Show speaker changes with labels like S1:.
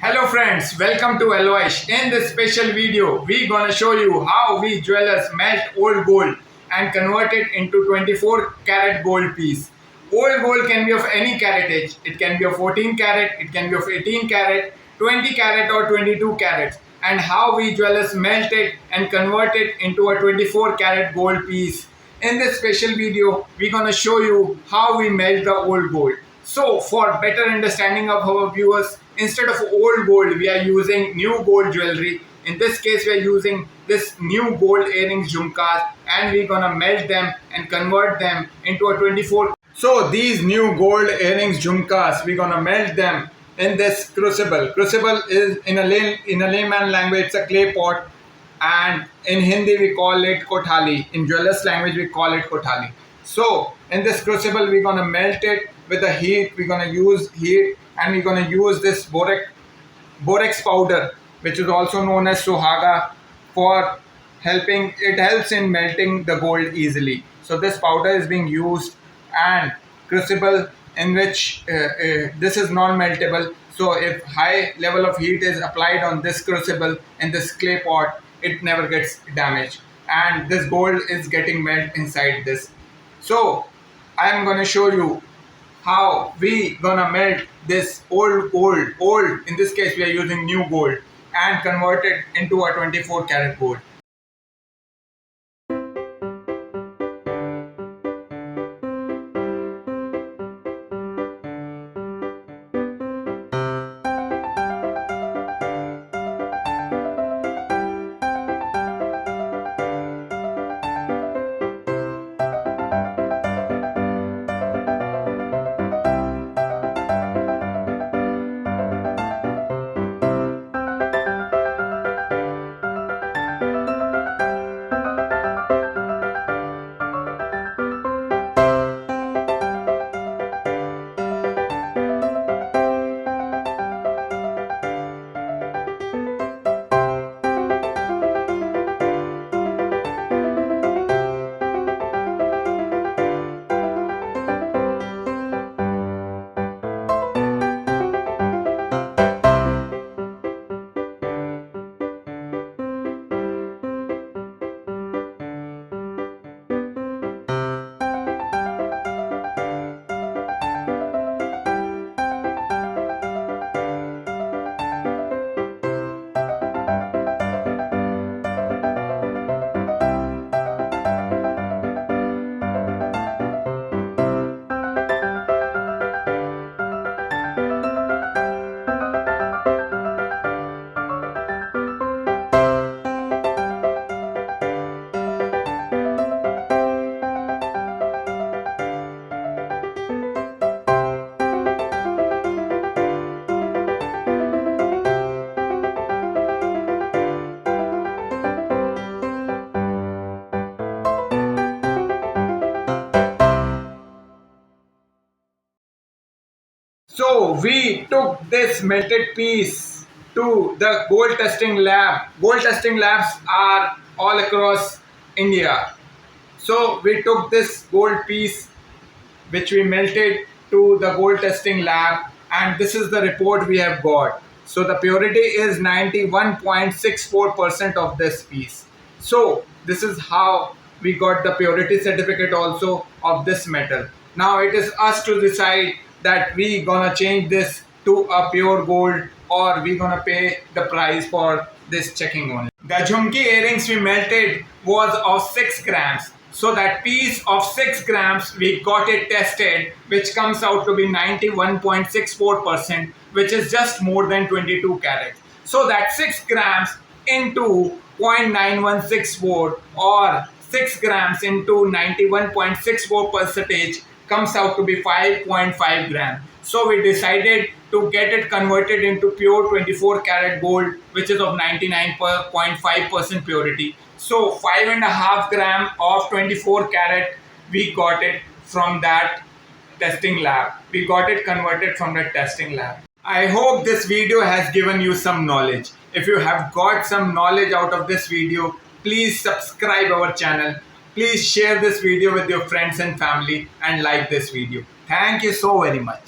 S1: Hello friends, welcome to Eloish. In this special video, we're gonna show you how we jewelers melt old gold and convert it into 24 karat gold piece. Old gold can be of any caratage. It can be of 14 karat, it can be of 18 karat, 20 karat or 22 carats. And how we jewelers melt it and convert it into a 24 karat gold piece. In this special video, we're gonna show you how we melt the old gold. So for better understanding of our viewers, instead of old gold, we are using new gold jewelry. In this case, we are using this new gold earrings Jhumkas, and we're gonna melt them and convert them into a 24. So these new gold earrings Jhumkas, we're gonna melt them in this crucible. Crucible is in a layman language, it's a clay pot, and in Hindi we call it kothali. In jewelers language we call it kothali. So in this crucible we're gonna melt it with the heat. We're gonna use heat, and we're gonna use this borax powder, which is also known as sohaga, for helping. It helps in melting the gold easily. So this powder is being used, and crucible in which this is non-meltable. So if high level of heat is applied on this crucible in this clay pot, it never gets damaged, and this gold is getting melt inside this. So I am going to show you how we gonna melt this old gold. In this case we are using new gold, and convert it into a 24 karat gold. So we took this melted piece to the gold testing lab. Gold testing labs are all across India. So we took this gold piece which we melted to the gold testing lab, and this is the report we have got. So the purity is 91.64% of this piece. So this is how we got the purity certificate also of this metal. Now it is us to decide that we gonna change this to a pure gold, or we gonna pay the price for this checking only. The Jhumki earrings we melted was of 6 grams. So that piece of 6 grams, we got it tested, which comes out to be 91.64%, which is just more than 22 carats. So that 6 grams into 0.9164, or 6 grams into 91.64 percentage, comes out to be 5.5 grams. So we decided to get it converted into pure 24 karat gold, which is of 99.5% purity. So 5.5 gram of 24 karat, we got it from that testing lab. We got it converted from the testing lab. I hope this video has given you some knowledge. If you have got some knowledge out of this video, please subscribe our channel. Please share this video with your friends and family and like this video. Thank you so very much.